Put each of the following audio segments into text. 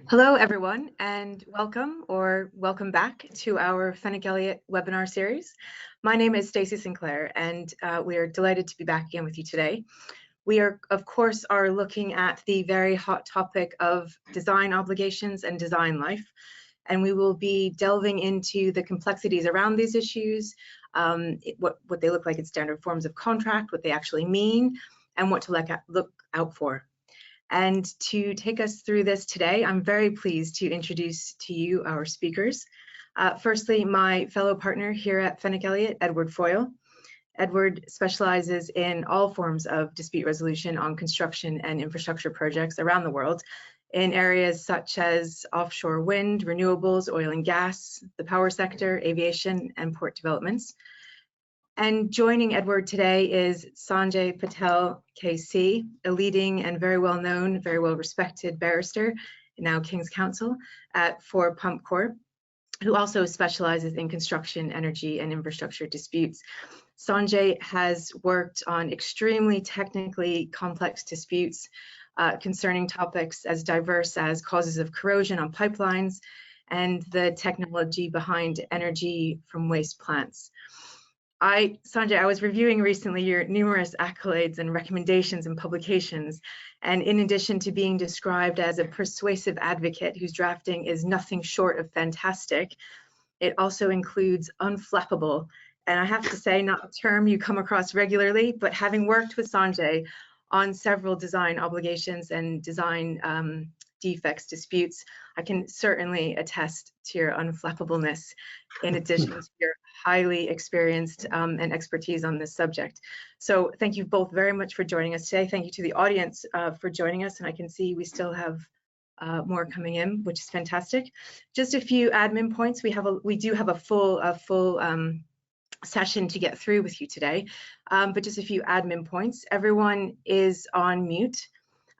Hello, everyone, and welcome back to our Fenwick Elliott webinar series. My name is Stacey Sinclair, and we are delighted to be back again with you today. We are, of course, looking at the very hot topic of design obligations and design life, and we will be delving into the complexities around these issues, what they look like in standard forms of contract, what they actually mean, and what to look out for. And to take us through this today, I'm very pleased to introduce to you our speakers. Firstly, my fellow partner here at Fenwick Elliott, Edward Foyle. Edward specializes in all forms of dispute resolution on construction and infrastructure projects around the world in areas such as offshore wind, renewables, oil and gas, the power sector, aviation, and port developments. And joining Edward today is Sanjay Patel, KC, a leading and very well known, very well respected barrister, now King's Counsel for Pump Corp, who also specializes in construction, energy, and infrastructure disputes. Sanjay has worked on extremely technically complex disputes concerning topics as diverse as causes of corrosion on pipelines and the technology behind energy from waste plants. Sanjay, I was reviewing recently your numerous accolades and recommendations and publications, and in addition to being described as a persuasive advocate whose drafting is nothing short of fantastic, it also includes unflappable. And I have to say, not a term you come across regularly, but having worked with Sanjay on several design obligations and design defects disputes, I can certainly attest to your unflappableness in addition to your highly experienced and expertise on this subject. So thank you both very much for joining us today. Thank you to the audience for joining us, and I can see we still have more coming in, which is fantastic. Just a few admin points. We do have a full session to get through with you today, but just a few admin points. Everyone is on mute.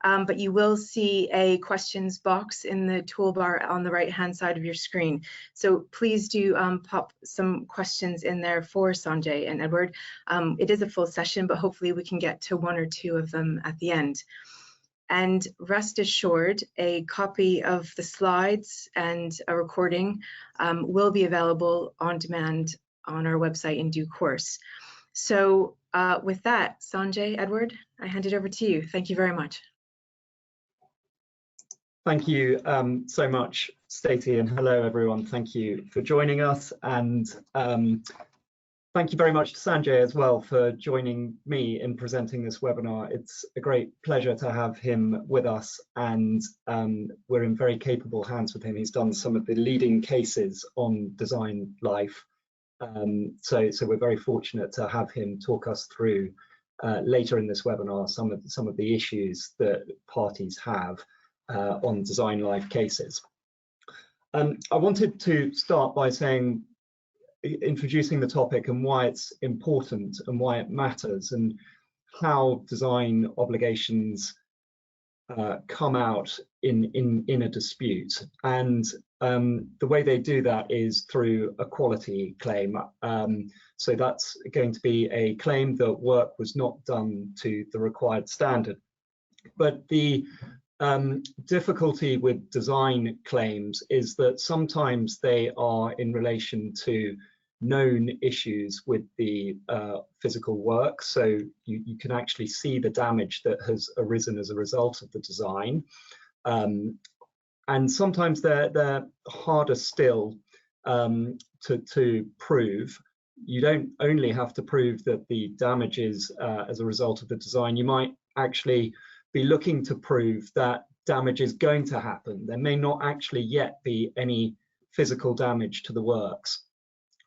But you will see a questions box in the toolbar on the right-hand side of your screen. So please do pop some questions in there for Sanjay and Edward. It is a full session, but hopefully we can get to one or two of them at the end. And rest assured, a copy of the slides and a recording will be available on demand on our website in due course. So with that, Sanjay, Edward, I hand it over to you. Thank you very much. Thank you so much, Stacey, and hello everyone. Thank you for joining us, and thank you very much to Sanjay as well for joining me in presenting this webinar. It's a great pleasure to have him with us, and we're in very capable hands with him. He's done some of the leading cases on design life, so we're very fortunate to have him talk us through later in this webinar some of the issues that parties have on design life cases. I wanted to start by introducing the topic and why it's important and why it matters and how design obligations come out in a dispute. And the way they do that is through a quality claim. So that's going to be a claim that work was not done to the required standard. But the difficulty with design claims is that sometimes they are in relation to known issues with the physical work, so you can actually see the damage that has arisen as a result of the design, and sometimes they're harder still to prove. You don't only have to prove that the damage is as a result of the design, you might actually be looking to prove that damage is going to happen. There may not actually yet be any physical damage to the works,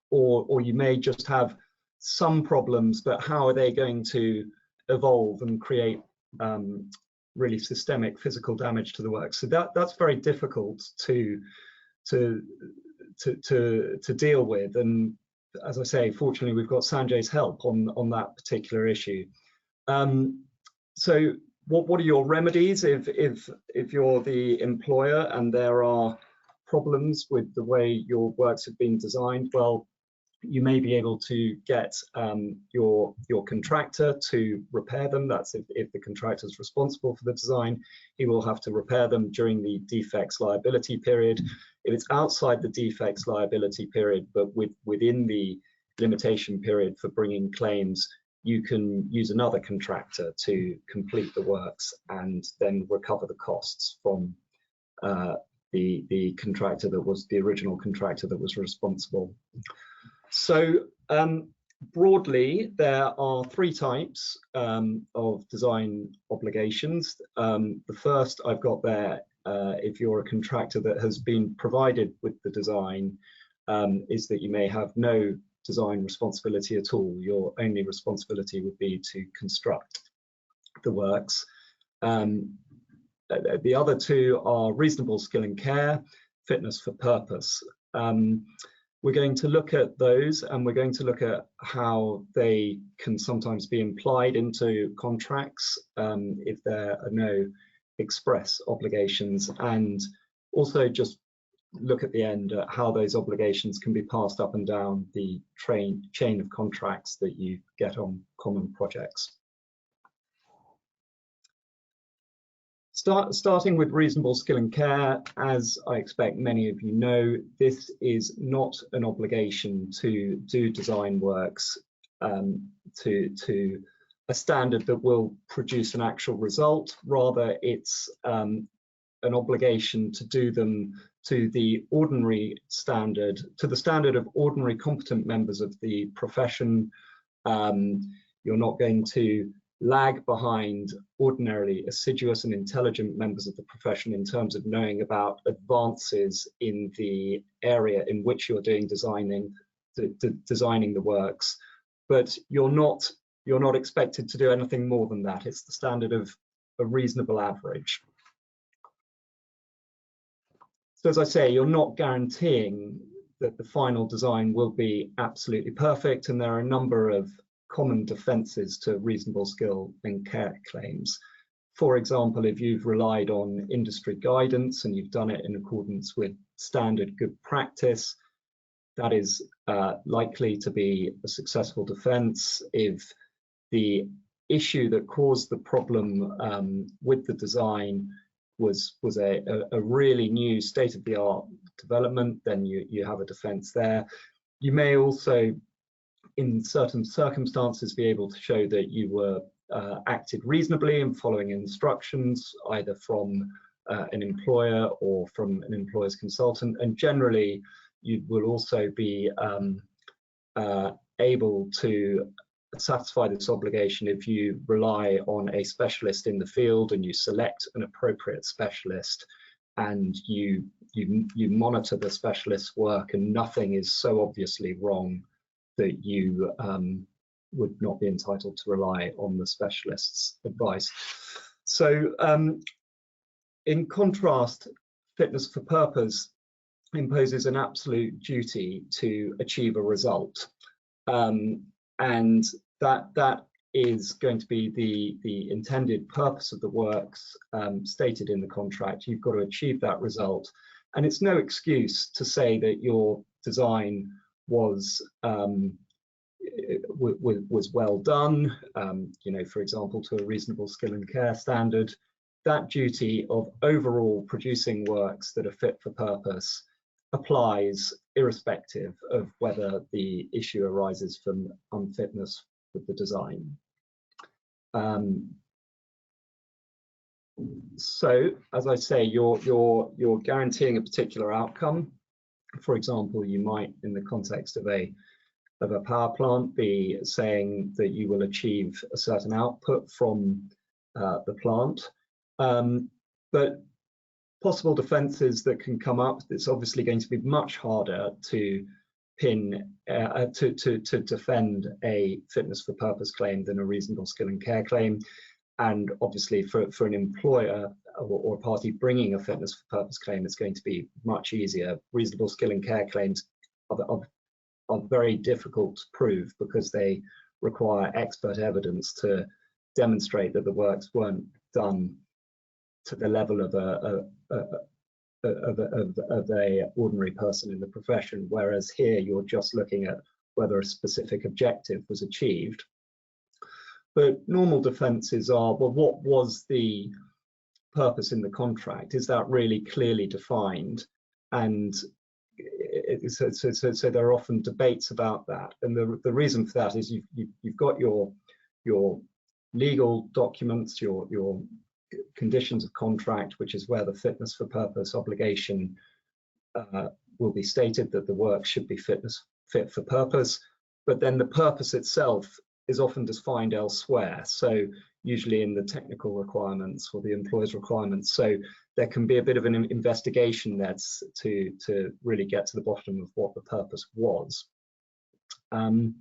or you may just have some problems, but how are they going to evolve and create really systemic physical damage to the works? So that's very difficult to deal with, and as I say, fortunately we've got Sanjay's help on that particular issue. So what are your remedies if you're the employer and there are problems with the way your works have been designed? Well, You may be able to get your contractor to repair them. That's if the contractor is responsible for the design, he will have to repair them during the defects liability period. If it's outside the defects liability period, but within the limitation period for bringing claims, you can use another contractor to complete the works and then recover the costs from the contractor that was the original contractor that was responsible. So broadly, there are three types of design obligations. The first I've got there, if you're a contractor that has been provided with the design, is that you may have no design responsibility at all. Your only responsibility would be to construct the works. The other two are reasonable skill and care, fitness for purpose. We're going to look at those, and we're going to look at how they can sometimes be implied into contracts if there are no express obligations, and also just look at the end at how those obligations can be passed up and down the chain of contracts that you get on common projects. Starting with reasonable skill and care, as I expect many of you know, this is not an obligation to do design works to a standard that will produce an actual result. Rather, it's an obligation to do them to the ordinary standard, to the standard of ordinary competent members of the profession. You're not going to lag behind ordinarily assiduous and intelligent members of the profession in terms of knowing about advances in the area in which you're doing designing the works, but you're not expected to do anything more than that. It's the standard of a reasonable average. So as I say, you're not guaranteeing that the final design will be absolutely perfect, and there are a number of common defences to reasonable skill and care claims. For example, if you've relied on industry guidance and you've done it in accordance with standard good practice, that is likely to be a successful defence. If the issue that caused the problem with the design was a really new state-of-the-art development, then you have a defence there. You may also, in certain circumstances, be able to show that you were acted reasonably in following instructions, either from an employer or from an employer's consultant. And generally, you will also be able to satisfy this obligation if you rely on a specialist in the field and you select an appropriate specialist and you monitor the specialist's work and nothing is so obviously wrong that you would not be entitled to rely on the specialist's advice. So in contrast, fitness for purpose imposes an absolute duty to achieve a result. And that is going to be the intended purpose of the works stated in the contract. You've got to achieve that result. And it's no excuse to say that your design was well done, you know, for example, to a reasonable skill and care standard. That duty of overall producing works that are fit for purpose applies irrespective of whether the issue arises from unfitness with the design. So, as I say, you're guaranteeing a particular outcome. For example, you might, in the context of a power plant, be saying that you will achieve a certain output from the plant. But possible defences that can come up, it's obviously going to be much harder to pin to defend a fitness for purpose claim than a reasonable skill and care claim. And obviously for an employer or a party bringing a fitness for purpose claim, it's going to be much easier. Reasonable skill and care claims are very difficult to prove because they require expert evidence to demonstrate that the works weren't done to the level of a ordinary person in the profession, whereas here you're just looking at whether a specific objective was achieved. But normal defences are, well, what was the purpose in the contract? Is that really clearly defined? And so there are often debates about that. And the reason for that is you've got your legal documents, your conditions of contract, which is where the fitness for purpose obligation will be stated that the work should be fit for purpose. But then the purpose itself is often defined elsewhere, so usually in the technical requirements or the employer's requirements. So there can be a bit of an investigation there to really get to the bottom of what the purpose was. With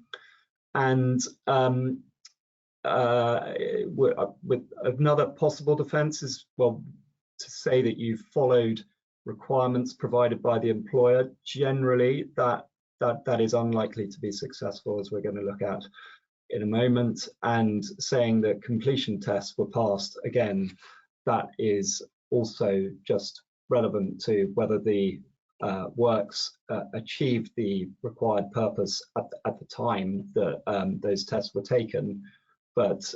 another possible defence is, well, to say that you've followed requirements provided by the employer. Generally, that is unlikely to be successful, as we're going to look at in a moment. And saying that completion tests were passed, again, that is also just relevant to whether the works achieved the required purpose at the time that those tests were taken, but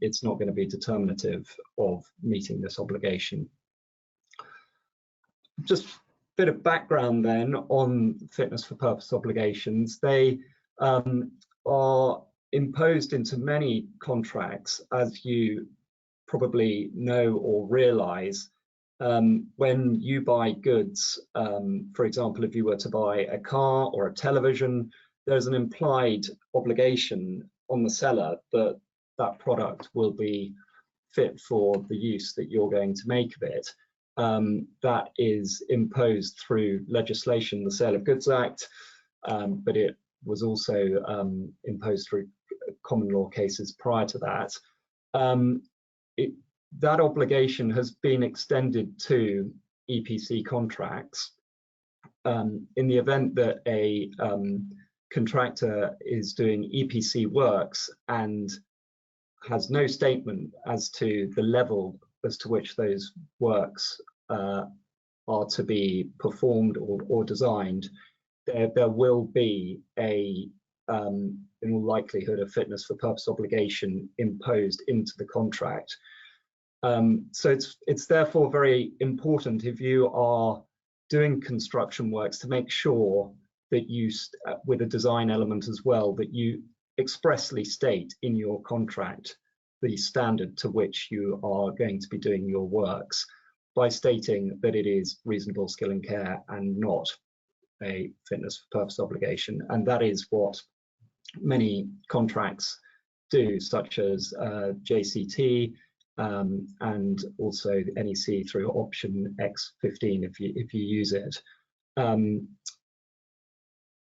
it's not going to be determinative of meeting this obligation. Just a bit of background then on fitness for purpose obligations. They are imposed into many contracts, as you probably know or realize. When you buy goods, for example, if you were to buy a car or a television, there's an implied obligation on the seller that that product will be fit for the use that you're going to make of it. That is imposed through legislation, the Sale of Goods Act, but it was also imposed through common law cases prior to that. That obligation has been extended to EPC contracts. In the event that a contractor is doing EPC works and has no statement as to the level as to which those works are to be performed or designed, there will be in all likelihood, a fitness for purpose obligation imposed into the contract. So it's therefore very important, if you are doing construction works, to make sure that you, with a design element as well, that you expressly state in your contract the standard to which you are going to be doing your works, by stating that it is reasonable skill and care and not a fitness for purpose obligation. And that is what many contracts do, such as JCT, and also NEC through option X15 if you use it.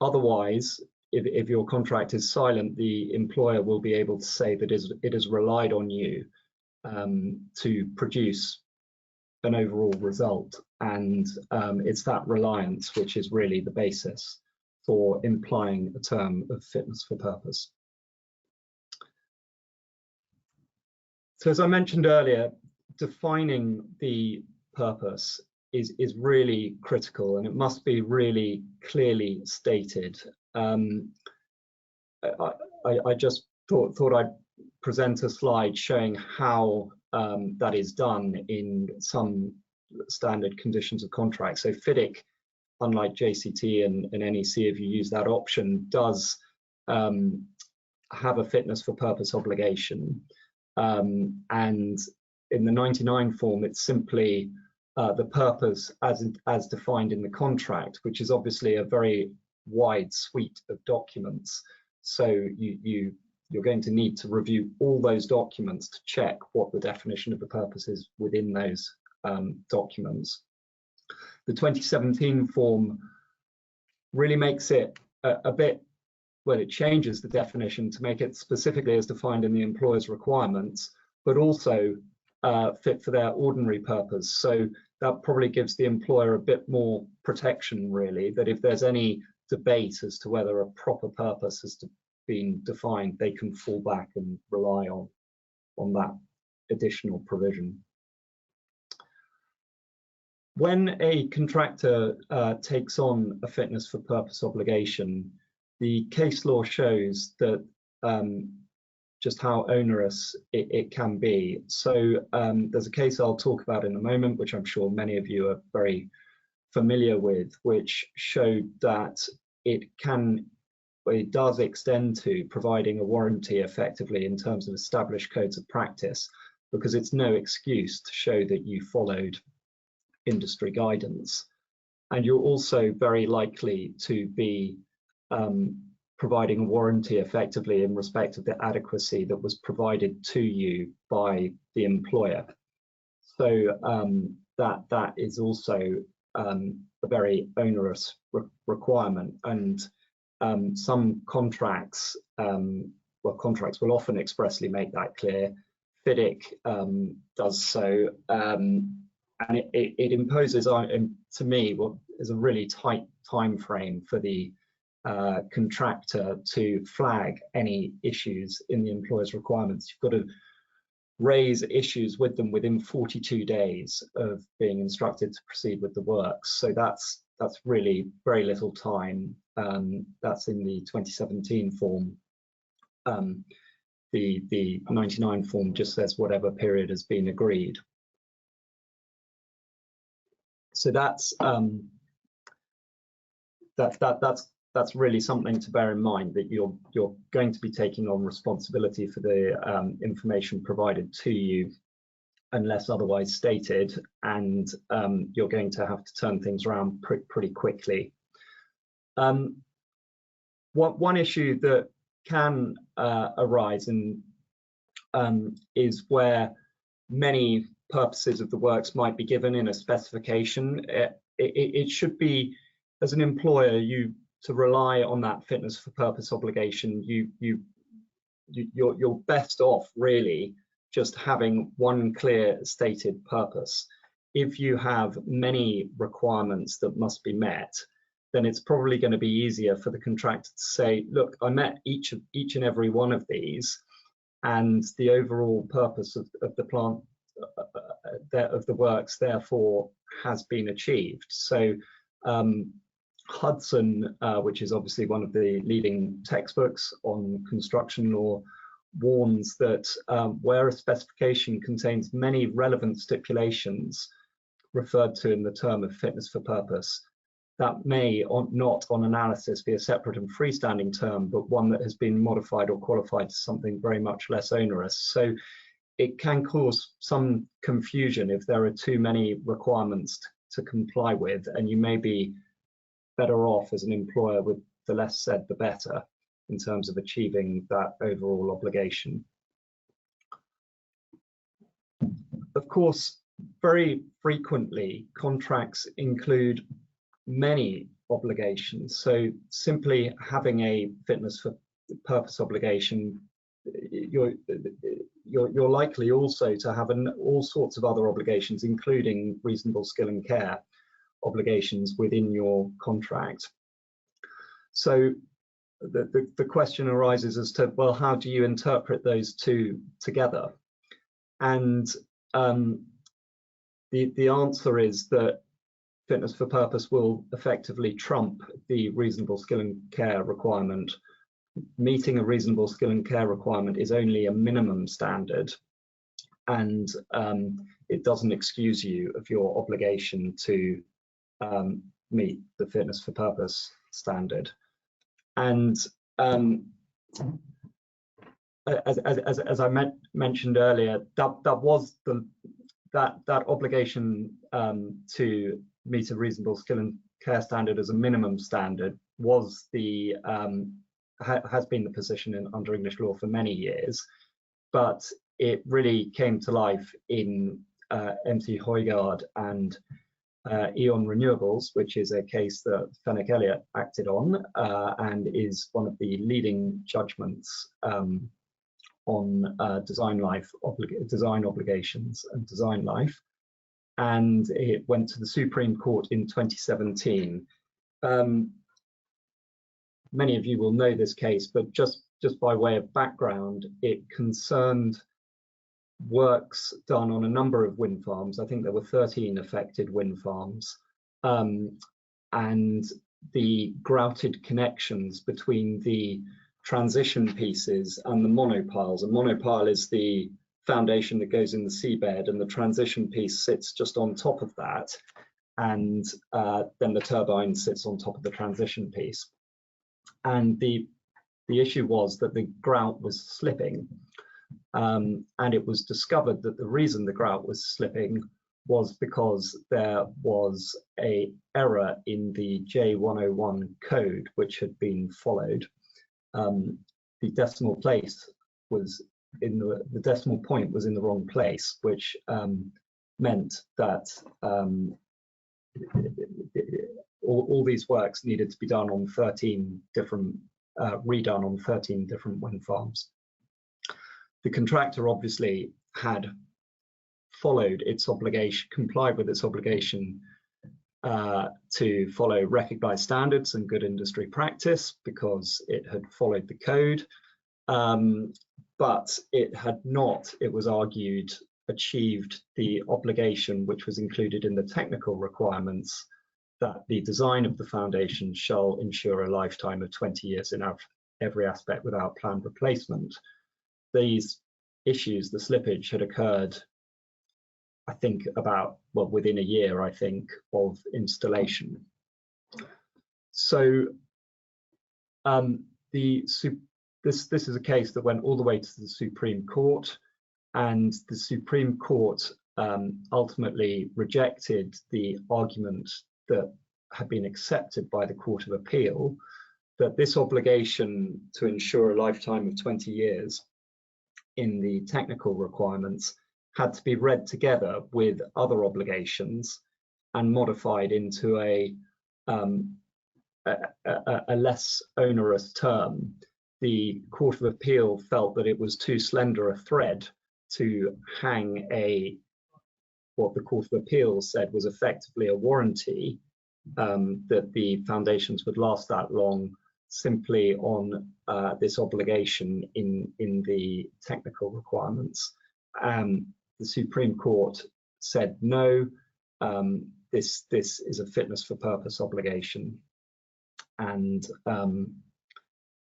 Otherwise, if your contract is silent, the employer will be able to say that it has relied on you to produce an overall result, and it's that reliance which is really the basis for implying a term of fitness for purpose. So as I mentioned earlier, defining the purpose is really critical, and it must be really clearly stated. I just thought I'd present a slide showing how that is done in some standard conditions of contract. So FIDIC, unlike JCT and NEC, if you use that option, does have a fitness for purpose obligation. And in the 99 form, it's simply the purpose as defined in the contract, which is obviously a very wide suite of documents. So you're going to need to review all those documents to check what the definition of the purpose is within those documents. The 2017 form really makes it a bit, well, it changes the definition to make it specifically as defined in the employer's requirements, but also fit for their ordinary purpose. So that probably gives the employer a bit more protection, really, that if there's any debate as to whether a proper purpose has been defined, they can fall back and rely on that additional provision. When a contractor takes on a fitness for purpose obligation, the case law shows that just how onerous it can be. So there's a case I'll talk about in a moment, which I'm sure many of you are very familiar with, which showed that it does extend to providing a warranty effectively in terms of established codes of practice, because it's no excuse to show that you followed industry guidance. And you're also very likely to be providing a warranty effectively in respect of the adequacy that was provided to you by the employer. So that is also a very onerous requirement, and some contracts, contracts will often expressly make that clear. FIDIC does so, and it imposes to me what is a really tight time frame for the contractor to flag any issues in the employer's requirements. You've got to raise issues with them within 42 days of being instructed to proceed with the works. So that's really very little time. That's in the 2017 form. The 99 form just says whatever period has been agreed. So that's really something to bear in mind, that you're going to be taking on responsibility for the information provided to you unless otherwise stated, and you're going to have to turn things around pretty quickly. One issue that can arise is where many purposes of the works might be given in a specification. It should be, as an employer, to rely on that fitness for purpose obligation. You're best off really just having one clear stated purpose. If you have many requirements that must be met, then it's probably going to be easier for the contractor to say, look, I met each and every one of these, and the overall purpose of the plant of the works therefore has been achieved. So Hudson, which is obviously one of the leading textbooks on construction law, warns that where a specification contains many relevant stipulations referred to in the term of fitness for purpose, that may not on analysis be a separate and freestanding term, but one that has been modified or qualified to something very much less onerous. So it can cause some confusion if there are too many requirements to comply with, and you may be better off as an employer with the less said the better in terms of achieving that overall obligation. Of course, very frequently contracts include many obligations. So simply having a fitness for purpose obligation, you're likely also to have all sorts of other obligations, including reasonable skill and care obligations within your contract. So the question arises as to, well, how do you interpret those two together? And the answer is that fitness for purpose will effectively trump the reasonable skill and care requirement. Meeting a reasonable skill and care requirement is only a minimum standard, and it doesn't excuse you of your obligation to meet the fitness for purpose standard. And as I mentioned earlier, that obligation to meet a reasonable skill and care standard as a minimum standard was has been the position under English law for many years, but it really came to life in MC Højgaard and Eon Renewables, which is a case that Fenwick Elliott acted on and is one of the leading judgments on design obligations and design life. And it went to the Supreme Court in 2017. Many of you will know this case, but just by way of background, it concerned works done on a number of wind farms. I think there were 13 affected wind farms, and the grouted connections between the transition pieces and the monopiles. A monopile is the foundation that goes in the seabed, and the transition piece sits just on top of that, and then the turbine sits on top of the transition piece. And the issue was that the grout was slipping, and it was discovered that the reason the grout was slipping was because there was an error in the J101 code which had been followed. The decimal place was in the decimal point was in the wrong place, which meant that all these works needed to be done on 13 different redone on 13 different wind farms. The contractor obviously had followed its obligation, complied with its obligation to follow recognized standards and good industry practice, because it had followed the code, but it had not, it was argued, achieved the obligation which was included in the technical requirements, that the design of the foundation shall ensure a lifetime of 20 years in every aspect without planned replacement. These issues, the slippage, had occurred, I think, about, well, within a year, I think, of installation. So this is a case that went all the way to the Supreme Court, and the Supreme Court ultimately rejected the argument that had been accepted by the Court of Appeal, that this obligation to ensure a lifetime of 20 years in the technical requirements had to be read together with other obligations and modified into a less onerous term. The Court of Appeal felt that it was too slender a thread to hang what the Court of Appeal said was effectively a warranty, that the foundations would last that long, simply on this obligation in the technical requirements. The Supreme Court said no, this is a fitness for purpose obligation, and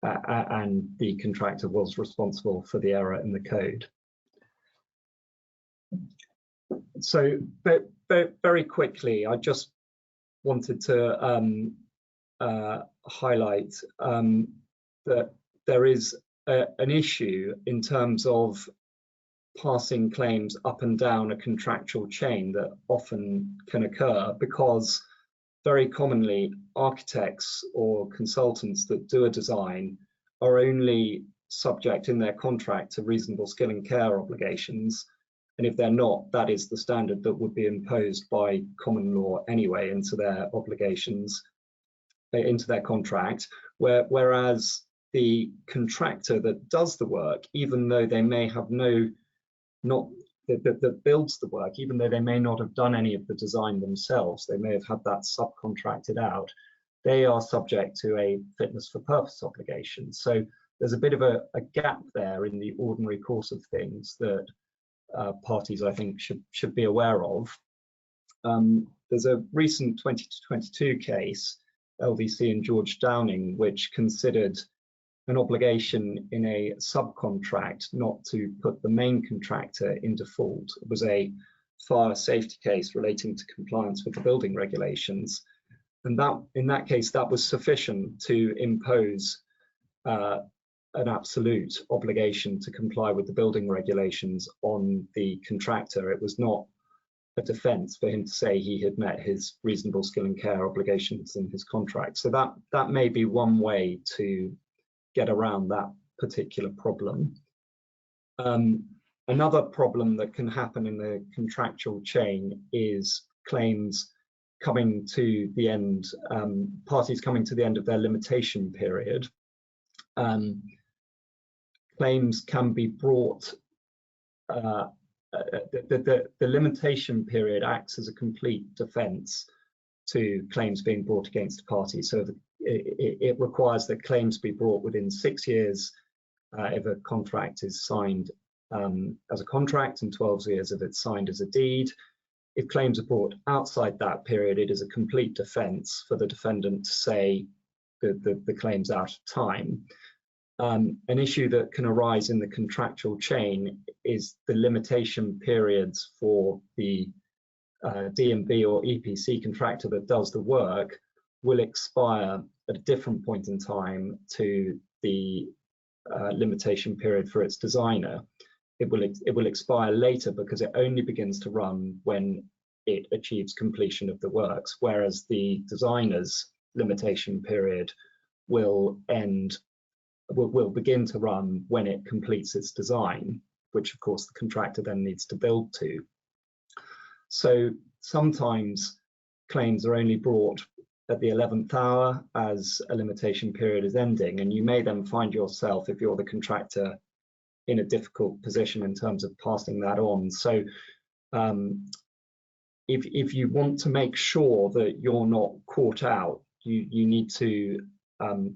the contractor was responsible for the error in the code. So, but very quickly, I just wanted to highlight that there is an issue in terms of passing claims up and down a contractual chain that often can occur, because very commonly architects or consultants that do a design are only subject in their contract to reasonable skill and care obligations, and if they're not, that is the standard that would be imposed by common law anyway into their obligations, into their contract, whereas the contractor that does the work, even though they may have that builds the work, even though they may not have done any of the design themselves, they may have had that subcontracted out, they are subject to a fitness for purpose obligation. So there's a bit of a gap there in the ordinary course of things that parties, I think, should be aware of. There's a recent 2022 case, LVC and George Downing, which considered an obligation in a subcontract not to put the main contractor in default. It was a fire safety case relating to compliance with the building regulations, and that in that case that was sufficient to impose an absolute obligation to comply with the building regulations on the contractor. It was not a defense for him to say he had met his reasonable skill and care obligations in his contract. So that may be one way to get around that particular problem. Another problem that can happen in the contractual chain is claims coming to the end, parties coming to the end of their limitation period. Claims can be brought, the limitation period acts as a complete defense to claims being brought against a party. So it requires that claims be brought within 6 years if a contract is signed as a contract, and 12 years if it's signed as a deed. If claims are brought outside that period, it is a complete defence for the defendant to say the claim's out of time. An issue that can arise in the contractual chain is the limitation periods for the D&B or EPC contractor that does the work will expire at a different point in time to the limitation period for its designer. It will expire later because it only begins to run when it achieves completion of the works, whereas the designer's limitation period will begin to run when it completes its design, which of course the contractor then needs to build to. So sometimes claims are only brought at the 11th hour as a limitation period is ending, and you may then find yourself, if you're the contractor, in a difficult position in terms of passing that on. So if you want to make sure that you're not caught out, you need to,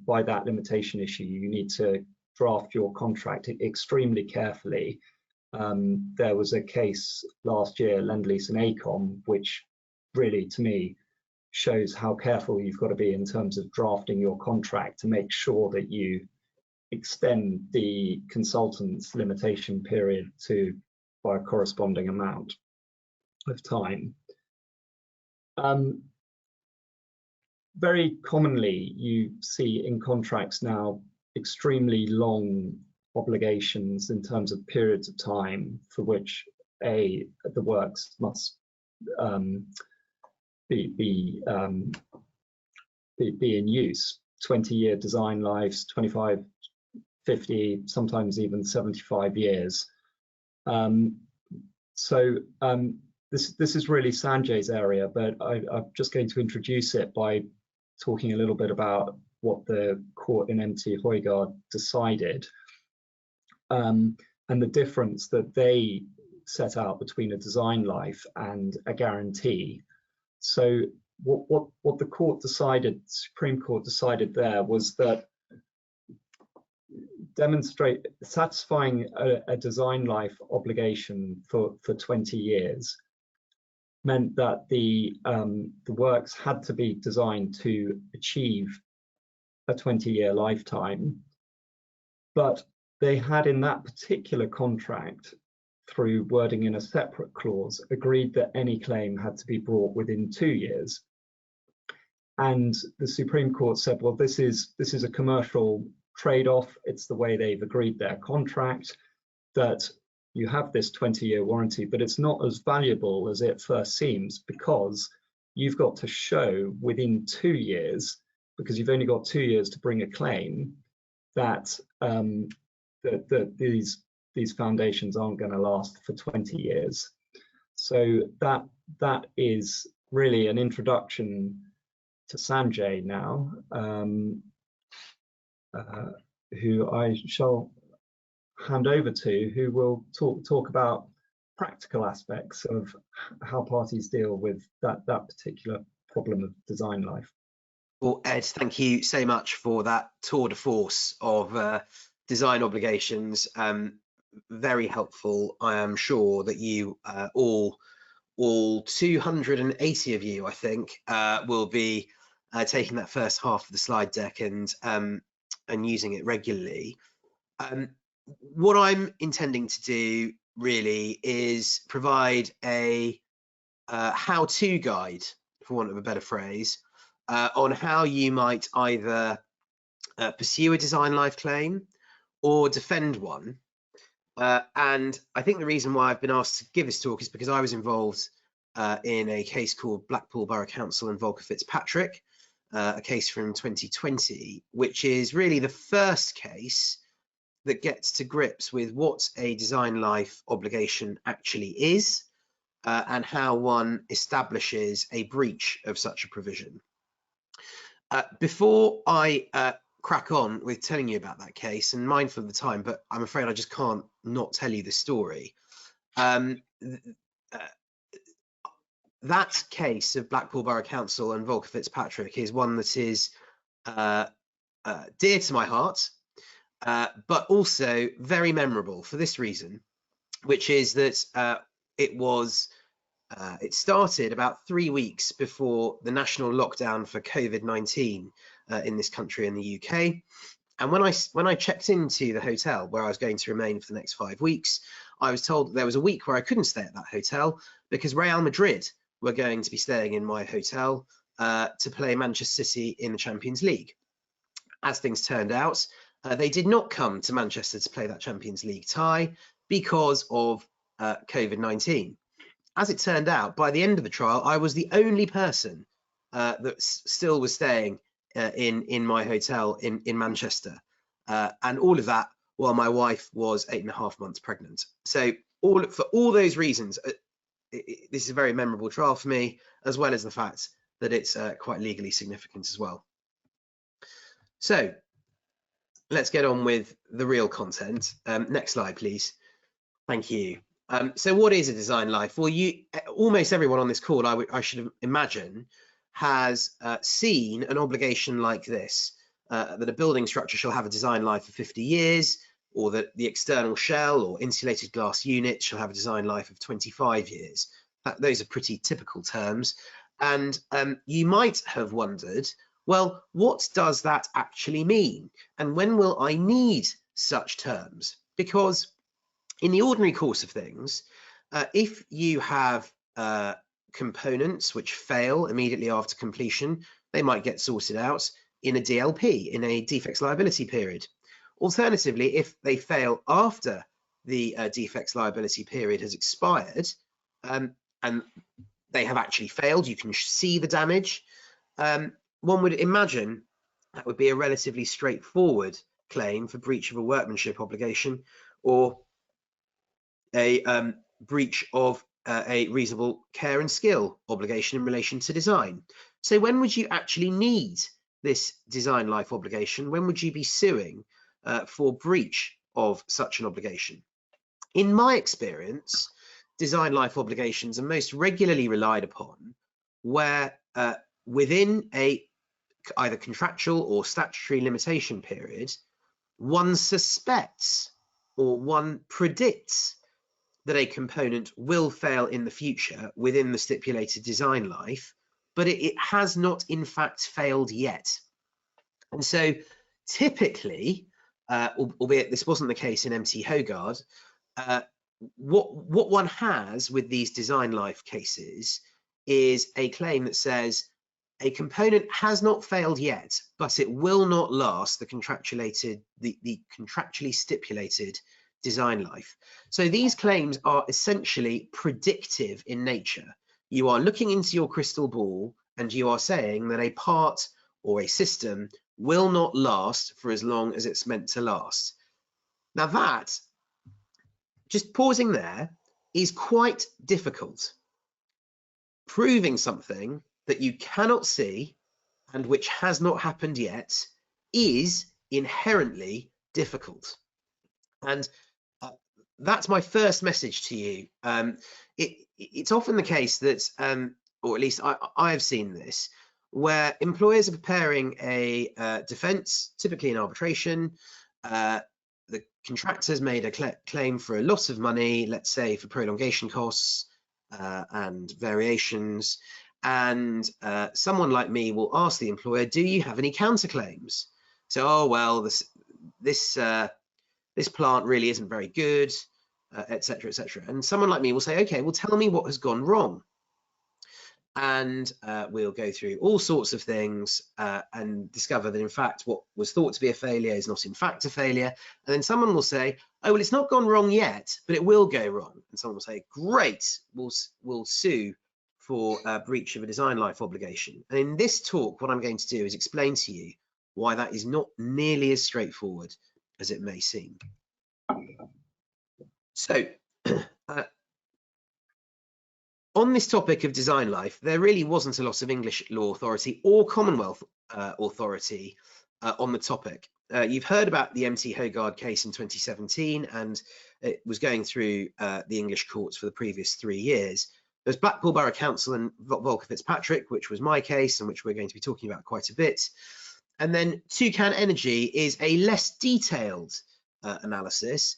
by that limitation issue, you need to draft your contract extremely carefully. There was a case last year, Lend-Lease and ACOM, which really, to me, shows how careful you've got to be in terms of drafting your contract to make sure that you extend the consultant's limitation period by a corresponding amount of time. Very commonly, you see in contracts now extremely long obligations in terms of periods of time for which the works must be in use. 20-year design lives, 25, 50, sometimes even 75 years. This is really Sanjay's area, but I'm just going to introduce it by talking a little bit about what the court in MT Højgaard decided, and the difference that they set out between a design life and a guarantee. So what the court decided, Supreme Court decided there, was that satisfying a design life obligation for 20 years meant that the works had to be designed to achieve a 20-year lifetime, but they had, in that particular contract, through wording in a separate clause, agreed that any claim had to be brought within 2 years. And the Supreme Court said, well, this is a commercial trade-off. It's the way they've agreed their contract, that you have this 20-year warranty, but it's not as valuable as it first seems, because you've got to show within 2 years, because you've only got 2 years to bring a claim, that these foundations aren't going to last for 20 years. So that is really an introduction to Sanjay now, who I shall hand over to, who will talk about practical aspects of how parties deal with that particular problem of design life. Well, Ed, thank you so much for that tour de force of design obligations. Very helpful. I am sure that you all 280 of you, I think, will be taking that first half of the slide deck and using it regularly. What I'm intending to do really is provide a how-to guide, for want of a better phrase, on how you might either pursue a design life claim or defend one. And I think the reason why I've been asked to give this talk is because I was involved in a case called Blackpool Borough Council and Volker Fitzpatrick, a case from 2020, which is really the first case that gets to grips with what a design life obligation actually is, and how one establishes a breach of such a provision. Before I crack on with telling you about that case, and mindful of the time, but I'm afraid I just can't not tell you the story. That case of Blackpool Borough Council and Volker Fitzpatrick is one that is dear to my heart, but also very memorable for this reason, which is that it was It started about 3 weeks before the national lockdown for COVID-19 in this country, in the UK. And when I checked into the hotel where I was going to remain for the next 5 weeks, I was told that there was a week where I couldn't stay at that hotel because Real Madrid were going to be staying in my hotel to play Manchester City in the Champions League. As things turned out, they did not come to Manchester to play that Champions League tie because of COVID-19. As it turned out, by the end of the trial, I was the only person that still was staying in my hotel in Manchester, and all of that while my wife was 8.5 months pregnant. So for all those reasons, this is a very memorable trial for me, as well as the fact that it's quite legally significant as well. So let's get on with the real content. Next slide, please. Thank you. So what is a design life? Well, almost everyone on this call, I should imagine, has seen an obligation like this, that a building structure shall have a design life of 50 years, or that the external shell or insulated glass unit shall have a design life of 25 years. Those are pretty typical terms. And you might have wondered, well, what does that actually mean? And when will I need such terms? Because in the ordinary course of things, if you have components which fail immediately after completion, they might get sorted out in a DLP, in a defects liability period. Alternatively, if they fail after the defects liability period has expired, and they have actually failed, you can see the damage, one would imagine that would be a relatively straightforward claim for breach of a workmanship obligation, or a breach of a reasonable care and skill obligation in relation to design. So when would you actually need this design life obligation? When would you be suing for breach of such an obligation? In my experience, design life obligations are most regularly relied upon where within a either contractual or statutory limitation period, one suspects or one predicts that a component will fail in the future within the stipulated design life, but it has not in fact failed yet. And so typically, albeit this wasn't the case in MT Hogarth, what one has with these design life cases is a claim that says a component has not failed yet, but it will not last the contractually stipulated design life. So these claims are essentially predictive in nature. You are looking into your crystal ball and you are saying that a part or a system will not last for as long as it's meant to last. Now that, just pausing there, is quite difficult. Proving something that you cannot see and which has not happened yet is inherently difficult. And that's my first message to you. It's often the case that, or at least I have seen this, where employers are preparing a defence, typically in arbitration. The contractor's made a claim for a loss of money, let's say for prolongation costs and variations, and someone like me will ask the employer, do you have any counterclaims? So, oh well, this plant really isn't very good, etc., etc. And someone like me will say, okay, well, tell me what has gone wrong. And we'll go through all sorts of things and discover that, in fact, what was thought to be a failure is not in fact a failure. And then someone will say, oh, well, it's not gone wrong yet, but it will go wrong. And someone will say, great, we'll sue for breach of a design life obligation. And in this talk, what I'm going to do is explain to you why that is not nearly as straightforward as it may seem. So, on this topic of design life, there really wasn't a lot of English law authority or Commonwealth authority on the topic. You've heard about the MT Hogarth case in 2017, and it was going through the English courts for the previous 3 years. There's Blackpool Borough Council and Volker Fitzpatrick, which was my case and which we're going to be talking about quite a bit. And then Toucan Energy is a less detailed analysis,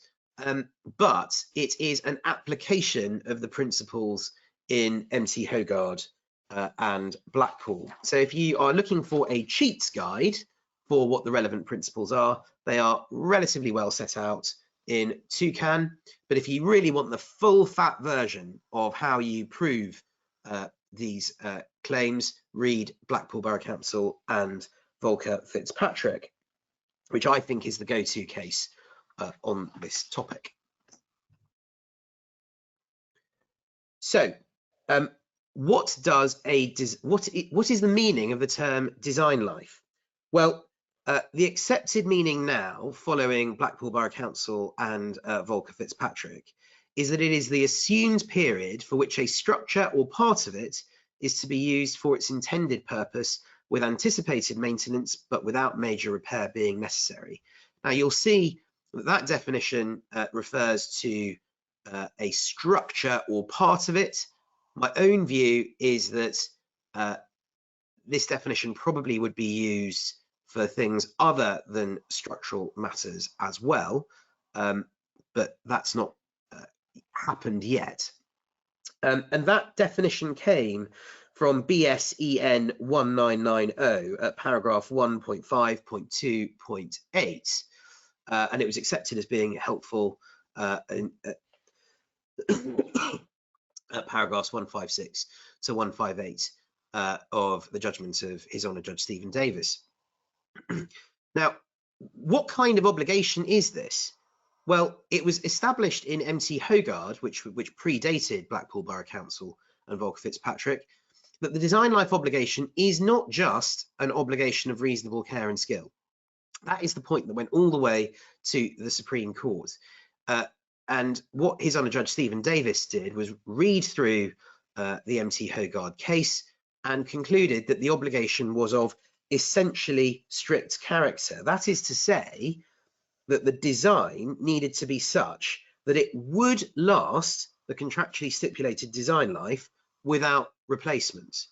but it is an application of the principles in MT Hogarth and Blackpool. So if you are looking for a cheats guide for what the relevant principles are, they are relatively well set out in Toucan. But if you really want the full fat version of how you prove these claims, read Blackpool Borough Council and Volker Fitzpatrick, which I think is the go-to case on this topic. So, what is the meaning of the term design life? Well, the accepted meaning now, following Blackpool Borough Council and Volker Fitzpatrick, is that it is the assumed period for which a structure or part of it is to be used for its intended purpose with anticipated maintenance, but without major repair being necessary. Now, you'll see that that definition refers to a structure or part of it. My own view is that this definition probably would be used for things other than structural matters as well, but that's not happened yet. And that definition came from BSEN 1990 at paragraph 1.5.2.8, and it was accepted as being helpful at paragraphs 156 to 158 of the judgment of His Honour Judge Stephen Davis. Now, what kind of obligation is this? Well, it was established in MT Hogarth, which predated Blackpool Borough Council and Volker Fitzpatrick, that the design life obligation is not just an obligation of reasonable care and skill. That is the point that went all the way to the Supreme Court. And what His Honour Judge Stephen Davis did was read through the MT Hogarth case and concluded that the obligation was of essentially strict character. That is to say that the design needed to be such that it would last the contractually stipulated design life without replacement.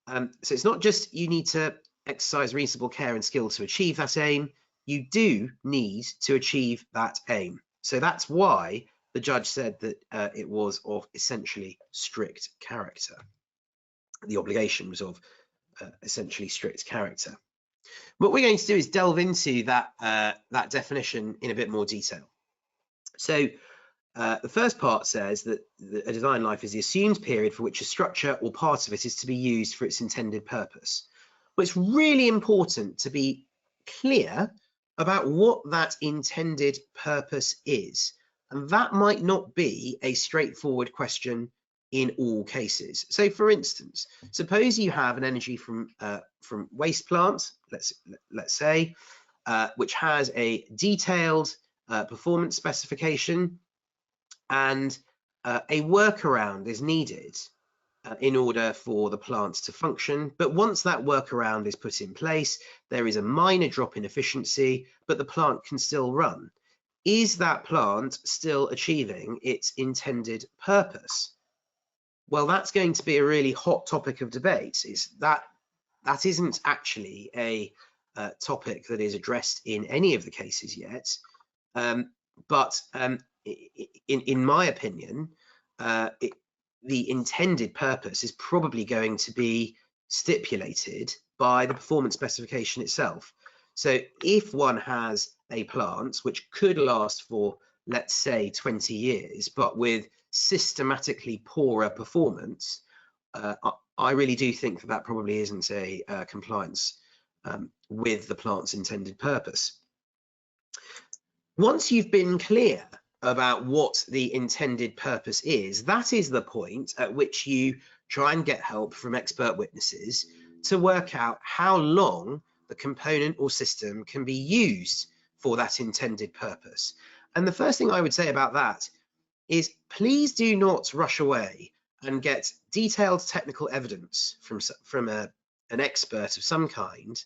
So it's not just you need to exercise reasonable care and skill to achieve that aim, you do need to achieve that aim. So that's why the judge said that it was of essentially strict character. The obligation was of essentially strict character. What we're going to do is delve into that definition in a bit more detail. So the first part says that a design life is the assumed period for which a structure or part of it is to be used for its intended purpose. But it's really important to be clear about what that intended purpose is. And that might not be a straightforward question in all cases. So for instance, suppose you have an energy from waste plant, let's say, which has a detailed performance specification, and a workaround is needed in order for the plant to function. But once that workaround is put in place, there is a minor drop in efficiency, but the plant can still run. Is that plant still achieving its intended purpose? Well, that's going to be a really hot topic of debate. That isn't actually a topic that is addressed in any of the cases yet. But in my opinion, the intended purpose is probably going to be stipulated by the performance specification itself. So if one has a plant which could last for, let's say, 20 years, but with systematically poorer performance, I really do think that that probably isn't a compliance with the plant's intended purpose. Once you've been clear about what the intended purpose is, that is the point at which you try and get help from expert witnesses to work out how long the component or system can be used for that intended purpose. And the first thing I would say about that is please do not rush away and get detailed technical evidence from an expert of some kind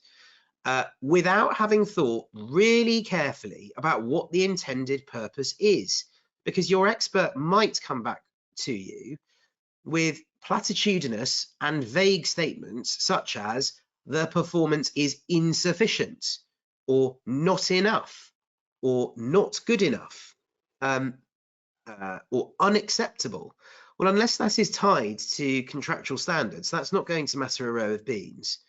without having thought really carefully about what the intended purpose is, because your expert might come back to you with platitudinous and vague statements such as the performance is insufficient or not enough or not good enough or unacceptable. Well, unless that is tied to contractual standards, that's not going to matter a row of beans.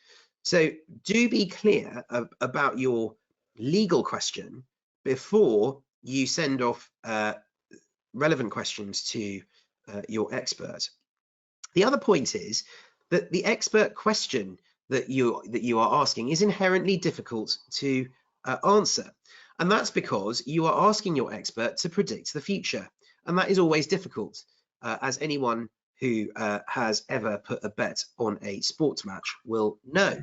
So do be clear about your legal question before you send off relevant questions to your expert. The other point is that the expert question that you are asking is inherently difficult to answer. And that's because you are asking your expert to predict the future. And that is always difficult, as anyone who has ever put a bet on a sports match will know.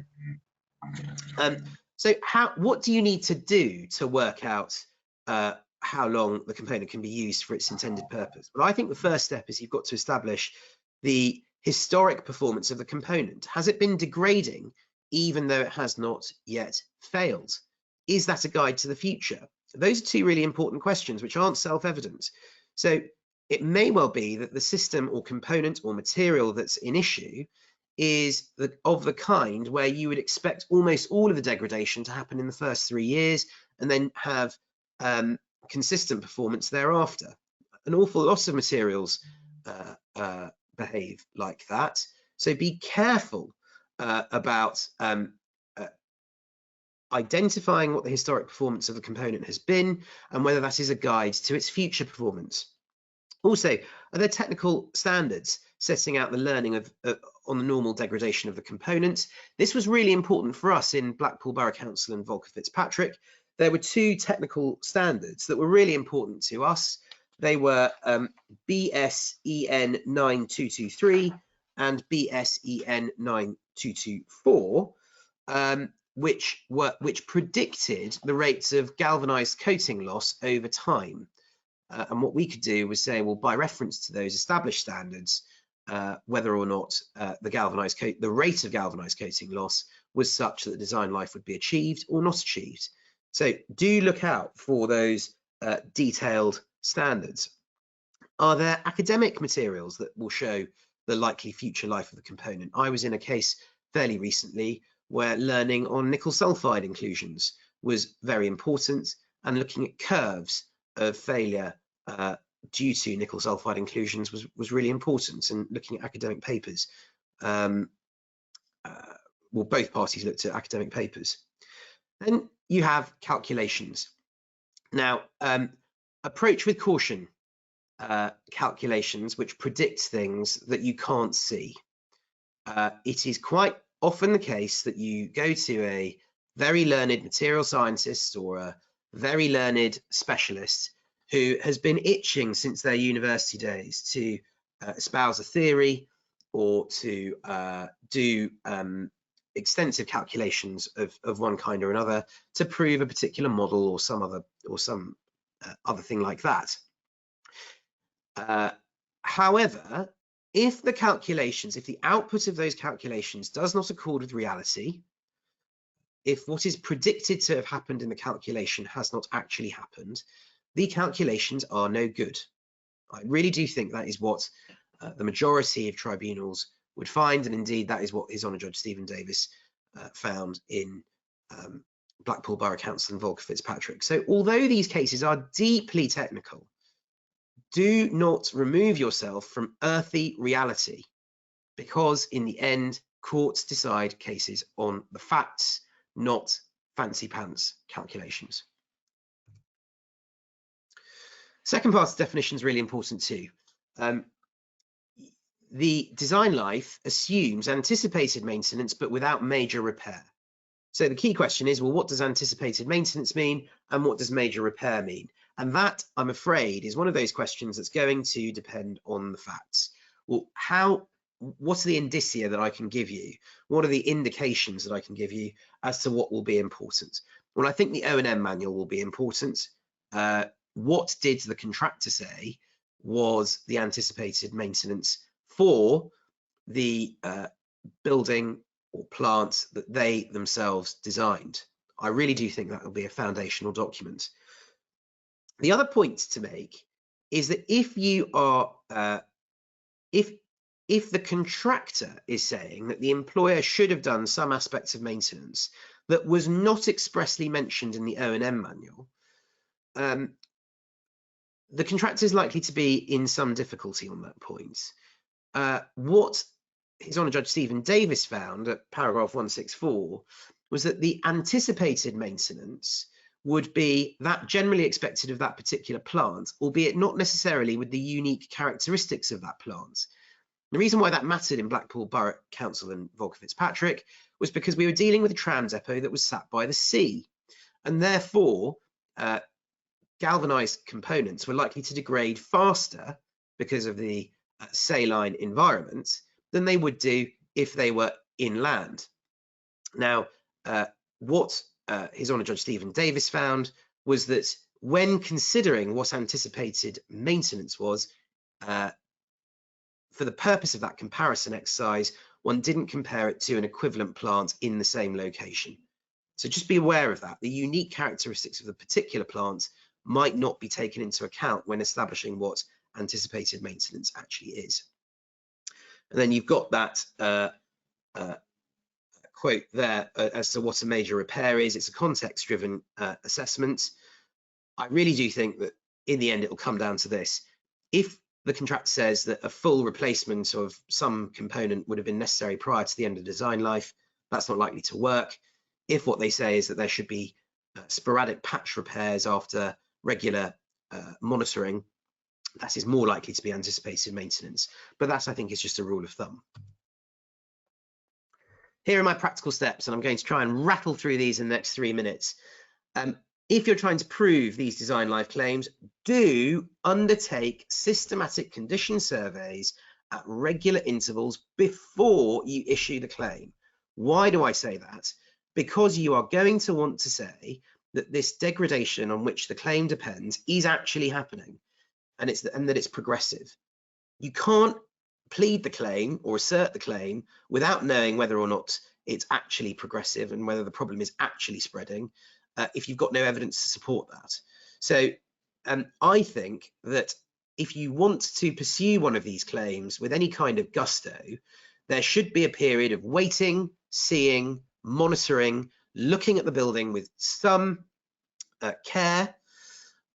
So what do you need to do to work out how long the component can be used for its intended purpose? Well, I think the first step is you've got to establish the historic performance of the component. Has it been degrading even though it has not yet failed? Is that a guide to the future? Those are two really important questions which aren't self-evident. So it may well be that the system or component or material that's in issue is of the kind where you would expect almost all of the degradation to happen in the first 3 years and then have consistent performance thereafter. An awful lot of materials behave like that. So be careful about identifying what the historic performance of the component has been and whether that is a guide to its future performance. Also, are there technical standards setting out the learning on the normal degradation of the component? This was really important for us in Blackpool Borough Council and Volker Fitzpatrick. There were two technical standards that were really important to us. They were BSEN 9223 and BSEN 9224, which predicted the rates of galvanized coating loss over time. And what we could do was say, well, by reference to those established standards, whether or not the rate of galvanized coating loss was such that the design life would be achieved or not achieved. So do look out for those detailed standards. Are there academic materials that will show the likely future life of the component? I was in a case fairly recently where learning on nickel sulfide inclusions was very important, and looking at curves of failure due to nickel sulfide inclusions was really important, and looking at academic papers. Well, both parties looked at academic papers. Then you have calculations. Now, approach with caution calculations which predict things that you can't see. It is quite often the case that you go to a very learned material scientist or a very learned specialist who has been itching since their university days to espouse a theory or to do extensive calculations of one kind or another to prove a particular model or some other thing like that. However, if the output of those calculations does not accord with reality, if what is predicted to have happened in the calculation has not actually happened, the calculations are no good. I really do think that is what the majority of tribunals would find, and indeed that is what His Honour Judge Stephen Davis found in Blackpool Borough Council and Volker Fitzpatrick. So although these cases are deeply technical, do not remove yourself from earthy reality, because in the end, courts decide cases on the facts, not fancy pants calculations. Second part of the definition is really important too. The design life assumes anticipated maintenance, but without major repair. So the key question is, well, what does anticipated maintenance mean, and what does major repair mean? And that, I'm afraid, is one of those questions that's going to depend on the facts. Well, what are the indicia that I can give you? What are the indications that I can give you as to what will be important? Well, I think the O&M manual will be important. What did the contractor say was the anticipated maintenance for the building or plant that they themselves designed? I really do think that will be a foundational document. The other point to make is that if you are, if the contractor is saying that the employer should have done some aspects of maintenance that was not expressly mentioned in the O&M manual, the contractor is likely to be in some difficulty on that point. What His Honour Judge Stephen Davis found at paragraph 164 was that the anticipated maintenance would be that generally expected of that particular plant, albeit not necessarily with the unique characteristics of that plant. The reason why that mattered in Blackpool Borough Council and Volker Fitzpatrick was because we were dealing with a tram depot that was sat by the sea, and therefore galvanised components were likely to degrade faster because of the saline environment than they would do if they were inland. Now, what His Honour Judge Stephen Davis found was that when considering what anticipated maintenance was, for the purpose of that comparison exercise, one didn't compare it to an equivalent plant in the same location. So just be aware of that. The unique characteristics of the particular plant might not be taken into account when establishing what anticipated maintenance actually is. And then you've got that quote there as to what a major repair is. It's a context-driven assessment. I really do think that in the end it will come down to this. If the contract says that a full replacement of some component would have been necessary prior to the end of design life, that's not likely to work. If what they say is that there should be sporadic patch repairs after regular monitoring, that is more likely to be anticipated maintenance. But that, I think, is just a rule of thumb. Here are my practical steps, and I'm going to try and rattle through these in the next 3 minutes. If you're trying to prove these design life claims, do undertake systematic condition surveys at regular intervals before you issue the claim. Why do I say that? Because you are going to want to say that this degradation on which the claim depends is actually happening, and that it's progressive. You can't plead the claim or assert the claim without knowing whether or not it's actually progressive and whether the problem is actually spreading, if you've got no evidence to support that. So I think that if you want to pursue one of these claims with any kind of gusto, there should be a period of waiting, seeing, monitoring, looking at the building with some care,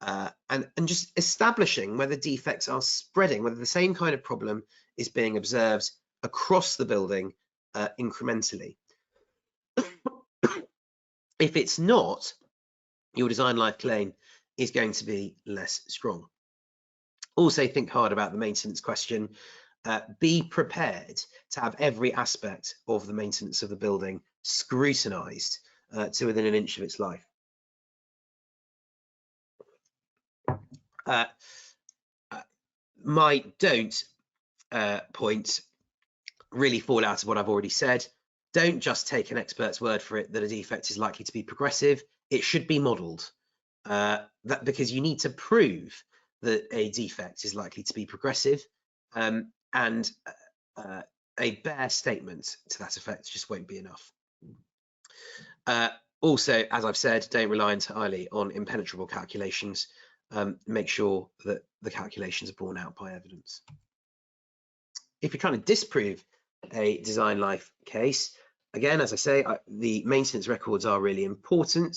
and just establishing whether defects are spreading, whether the same kind of problem is being observed across the building incrementally. If it's not, your design life claim is going to be less strong. Also think hard about the maintenance question. Be prepared to have every aspect of the maintenance of the building scrutinised to within an inch of its life. My don't points really fall out of what I've already said. Don't just take an expert's word for it that a defect is likely to be progressive. It should be modelled, because you need to prove that a defect is likely to be progressive, and a bare statement to that effect just won't be enough. Also, as I've said, don't rely entirely on impenetrable calculations. Make sure that the calculations are borne out by evidence. If you're trying to disprove a design life case, again, as I say, the maintenance records are really important.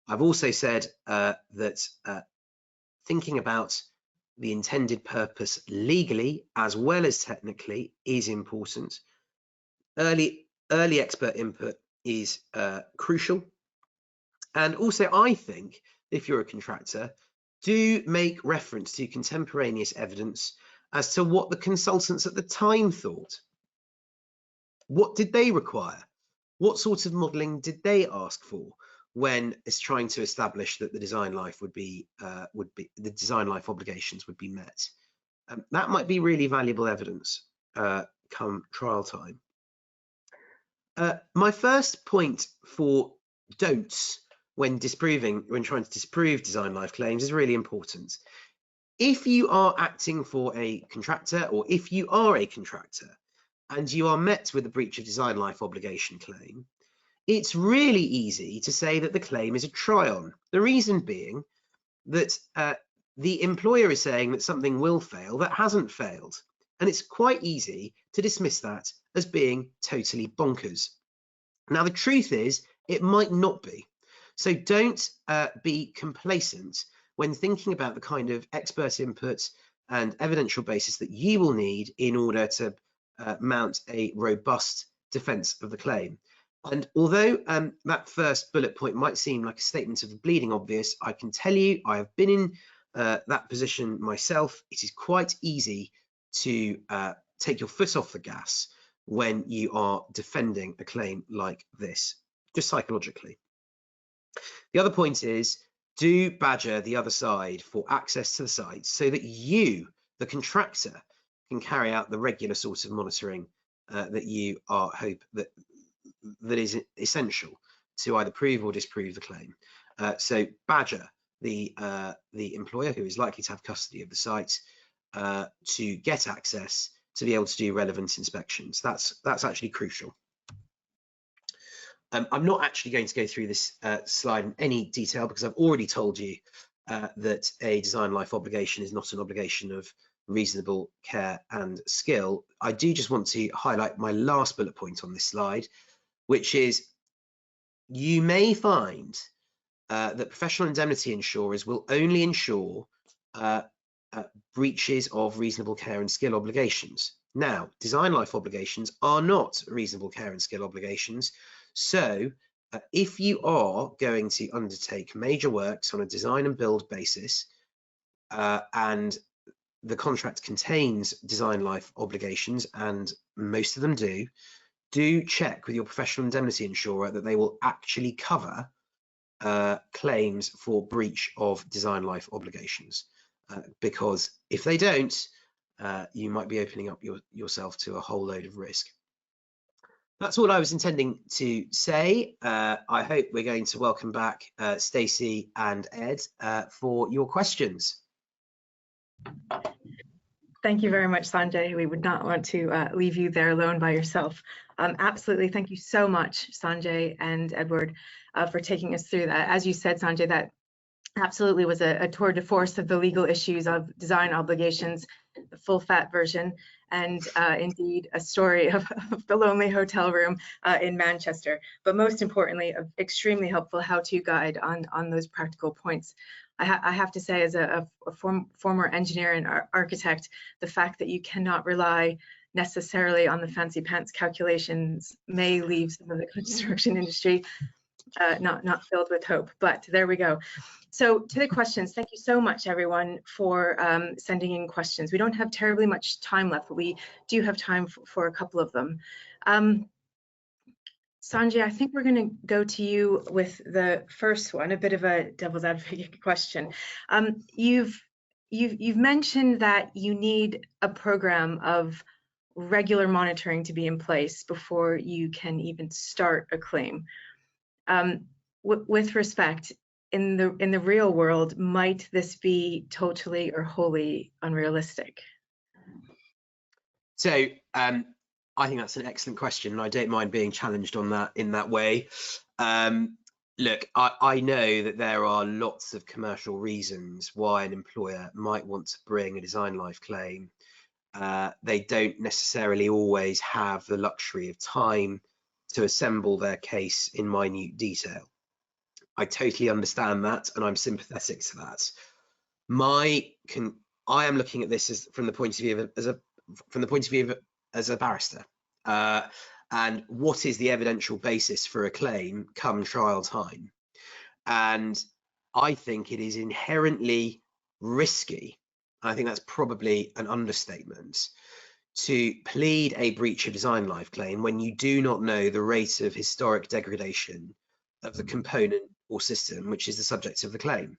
I've also said that thinking about the intended purpose legally as well as technically is important. Early expert input is crucial. And also, I think if you're a contractor, do make reference to contemporaneous evidence as to what the consultants at the time thought. What did they require? What sort of modelling did they ask for when it's trying to establish that the design life the design life obligations would be met? That might be really valuable evidence come trial time. My first point for don'ts when trying to disprove design life claims is really important. If you are acting for a contractor, or if you are a contractor and you are met with a breach of design life obligation claim, it's really easy to say that the claim is a try-on. The reason being that the employer is saying that something will fail that hasn't failed, and it's quite easy to dismiss that as being totally bonkers. Now, the truth is, it might not be. So don't be complacent when thinking about the kind of expert input and evidential basis that you will need in order to mount a robust defence of the claim. And although that first bullet point might seem like a statement of the bleeding obvious, I can tell you I have been in that position myself. It is quite easy to take your foot off the gas when you are defending a claim like this, just psychologically. The other point is, do badger the other side for access to the site so that you, the contractor, can carry out the regular sort of monitoring that you hope that is essential to either prove or disprove the claim. So badger the employer who is likely to have custody of the site to get access to be able to do relevant inspections. That's actually crucial. I'm not actually going to go through this slide in any detail because I've already told you that a design life obligation is not an obligation of reasonable care and skill. I do just want to highlight my last bullet point on this slide, which is you may find that professional indemnity insurers will only insure breaches of reasonable care and skill obligations. Now, design life obligations are not reasonable care and skill obligations. So if you are going to undertake major works on a design and build basis and the contract contains design life obligations, and most of them do check with your professional indemnity insurer that they will actually cover claims for breach of design life obligations. Because if they don't, you might be opening up yourself to a whole load of risk. That's all I was intending to say. I hope we're going to welcome back Stacey and Ed for your questions. Thank you very much, Sanjay. We would not want to leave you there alone by yourself. Absolutely. Thank you so much, Sanjay and Edward, for taking us through that. As you said, Sanjay, that absolutely was a tour de force of the legal issues of design obligations, the full fat version, and indeed a story of the lonely hotel room in Manchester. But most importantly, an extremely helpful how-to guide on those practical points. I have to say, as a former engineer and architect, the fact that you cannot rely necessarily on the fancy pants calculations may leave some of the construction industry not filled with hope, but there we go. So to the questions, thank you so much, everyone, for sending in questions. We don't have terribly much time left, but we do have time for a couple of them. Sanjay, I think we're going to go to you with the first one, a bit of a devil's advocate question. You've mentioned that you need a program of regular monitoring to be in place before you can even start a claim. With respect, in the real world, might this be totally or wholly unrealistic? So I think that's an excellent question, and I don't mind being challenged on that in that way. Look, I know that there are lots of commercial reasons why an employer might want to bring a design life claim. They don't necessarily always have the luxury of time to assemble their case in minute detail. I totally understand that, and I'm sympathetic to that. I am looking at this as from the point of view of as a barrister, and what is the evidential basis for a claim come trial time? And I think it is inherently risky. I think that's probably an understatement, to plead a breach of design life claim when you do not know the rate of historic degradation of the component or system which is the subject of the claim.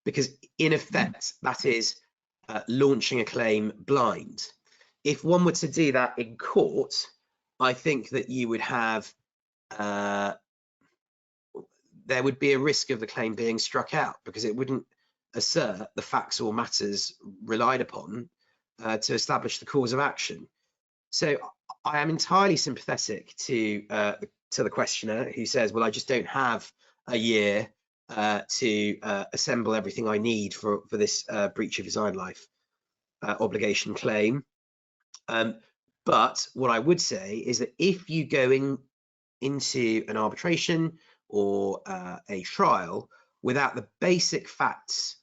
Because in effect that is launching a claim blind. If one were to do that in court, I think that you would have there would be a risk of the claim being struck out because it wouldn't assert the facts or matters relied upon to establish the cause of action. So I am entirely sympathetic to the questioner who says, well, I just don't have a year to assemble everything I need for this breach of design life obligation claim. But what I would say is that if you go into an arbitration or a trial, without the basic facts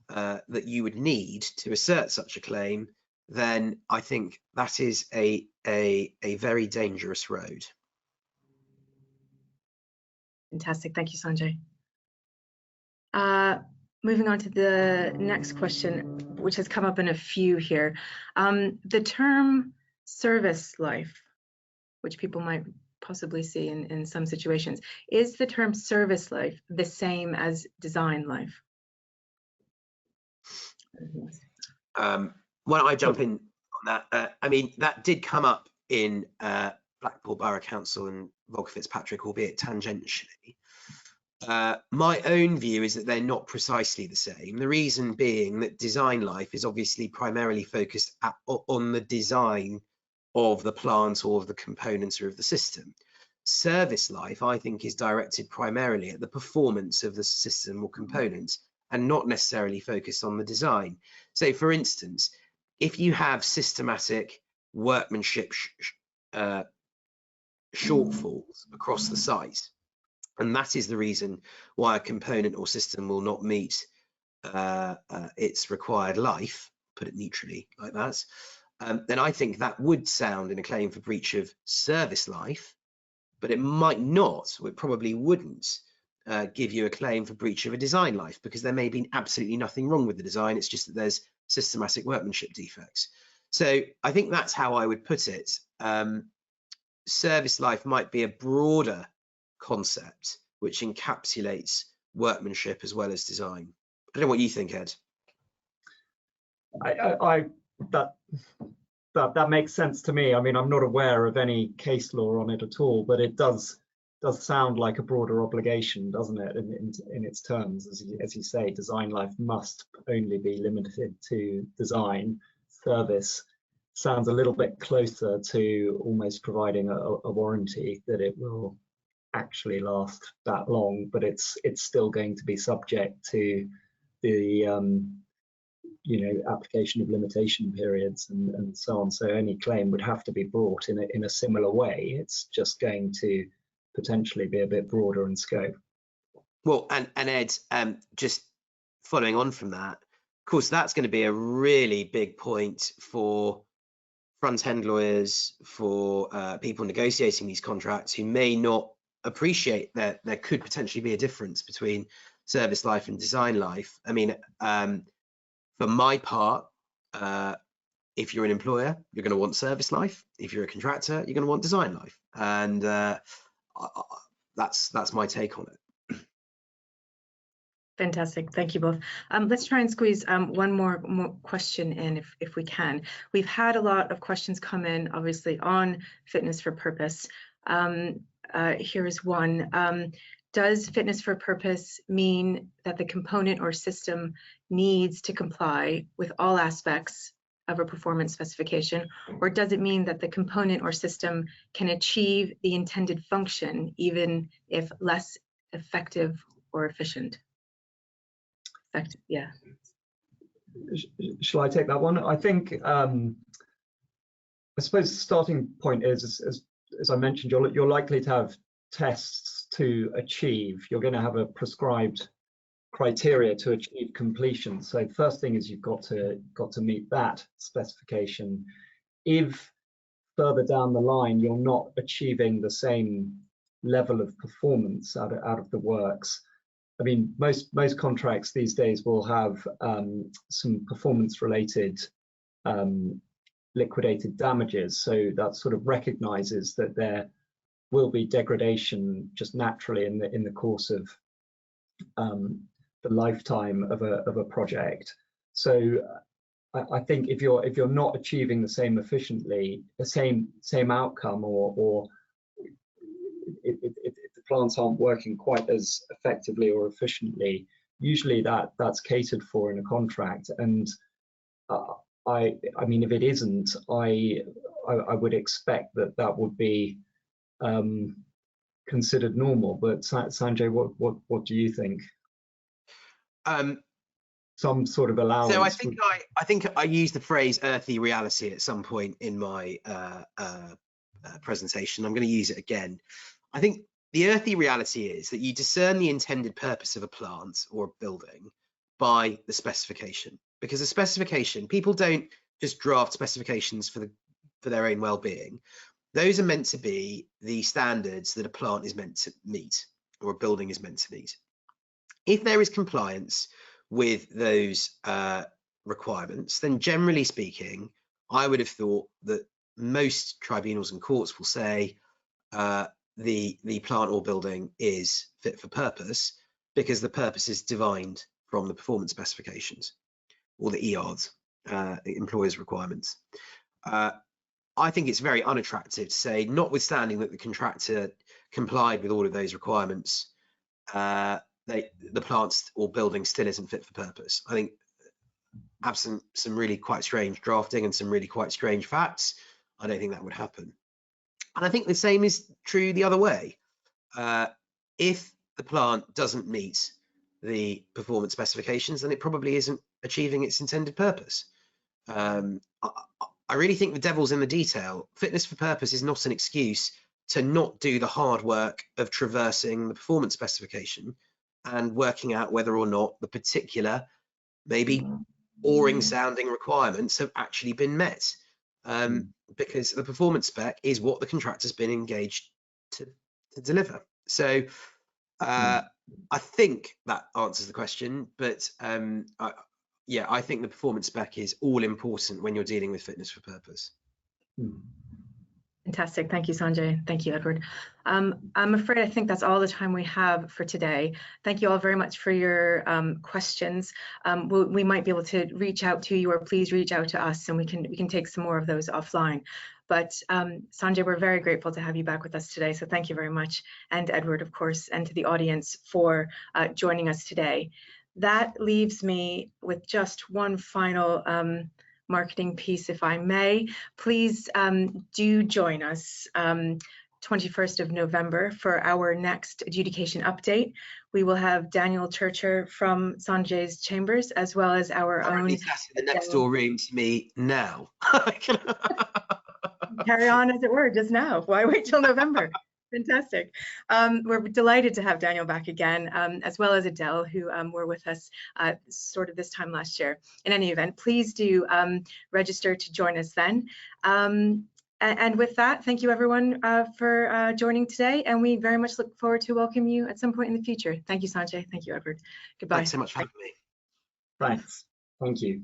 that you would need to assert such a claim, then I think that is a very dangerous road. Fantastic. Thank you, Sanjay. Moving on to the next question, which has come up in a few here. The term service life, which people might possibly see in some situations, is the term service life the same as design life? Why don't I jump in on that? I mean, that did come up in Blackpool Borough Council and Volker Fitzpatrick, albeit tangentially. My own view is that they're not precisely the same. The reason being that design life is obviously primarily focused on the design of the plant or of the components or of the system. Service life, I think, is directed primarily at the performance of the system or components and not necessarily focused on the design. So, for instance, if you have systematic workmanship shortfalls across the site, and that is the reason why a component or system will not meet its required life, put it neutrally like that, then I think that would sound in a claim for breach of service life, but it might not, or it probably wouldn't, give you a claim for breach of a design life, because there may be absolutely nothing wrong with the design. It's just that there's systematic workmanship defects. So I think that's how I would put it. Service life might be a broader concept which encapsulates workmanship as well as design. I don't know what you think, Ed. That makes sense to me. I mean, I'm not aware of any case law on it at all, but it does sound like a broader obligation, doesn't it, in its terms? As you say, design life must only be limited to design. Service sounds a little bit closer to almost providing a warranty that it will actually last that long, but it's still going to be subject to the application of limitation periods and so on. So any claim would have to be brought in a similar way. It's just going to potentially be a bit broader in scope. Well, and Ed, just following on from that, of course, that's going to be a really big point for front-end lawyers, for people negotiating these contracts who may not appreciate that there could potentially be a difference between service life and design life. I mean, for my part, if you're an employer, you're going to want service life. If you're a contractor, you're going to want design life, and that's my take on it. Fantastic, thank you both. Let's try and squeeze one more question in if we can. We've had a lot of questions come in, obviously, on fitness for purpose. Here is one. Does fitness for purpose mean that the component or system needs to comply with all aspects of a performance specification, or does it mean that the component or system can achieve the intended function even if less effective or efficient? Yeah. Shall I take that one? I think, I suppose the starting point is, as I mentioned, you're likely to have tests to achieve. You're going to have a prescribed criteria to achieve completion. So the first thing is you've got to meet that specification. If further down the line you're not achieving the same level of performance out of the works, I mean, most contracts these days will have some performance-related liquidated damages. So that sort of recognizes that there will be degradation just naturally in the course of the lifetime of a project. So I think if you're not achieving the same efficiently, the same outcome, or if the plants aren't working quite as effectively or efficiently, usually that's catered for in a contract. And I mean, if it isn't, I would expect that would be considered normal. But Sanjay, what do you think? Some sort of allowance. So I think I used the phrase earthy reality at some point in my presentation. I'm going to use it again. I think the earthy reality is that you discern the intended purpose of a plant or a building by the specification, because the specification, people don't just draft specifications for their own well-being. Those are meant to be the standards that a plant is meant to meet, or a building is meant to meet. If there is compliance with those requirements, then generally speaking, I would have thought that most tribunals and courts will say the plant or building is fit for purpose, because the purpose is divined from the performance specifications or the ERs, employers' requirements. I think it's very unattractive to say, notwithstanding that the contractor complied with all of those requirements, the plant or building still isn't fit for purpose. I think, absent some really quite strange drafting and some really quite strange facts, I don't think that would happen. And I think the same is true the other way. If the plant doesn't meet the performance specifications, then it probably isn't achieving its intended purpose. I really think the devil's in the detail. Fitness for purpose is not an excuse to not do the hard work of traversing the performance specification and working out whether or not the particular, maybe boring sounding requirements have actually been met. Because the performance spec is what the contractor's been engaged to deliver. So I think that answers the question, but yeah, I think the performance spec is all important when you're dealing with fitness for purpose. Fantastic. Thank you, Sanjay. Thank you, Edward. I'm afraid I think that's all the time we have for today. Thank you all very much for your questions. We might be able to reach out to you, or please reach out to us, and we can take some more of those offline. But Sanjay, we're very grateful to have you back with us today. So thank you very much. And Edward, of course, and to the audience for joining us today. That leaves me with just one final marketing piece, if I may. Please do join us 21st of November for our next adjudication update. We will have Daniel Churcher from Sanjay's chambers, as well as our own. That's in the next door room to me now. Carry on as it were, just now. Why wait till November? Fantastic. We're delighted to have Daniel back again, as well as Adele, who were with us sort of this time last year. In any event, please do register to join us then. And with that, thank you everyone for joining today, and we very much look forward to welcoming you at some point in the future. Thank you, Sanjay. Thank you, Edward. Goodbye. Thanks so much for having me. Thanks. Thank you.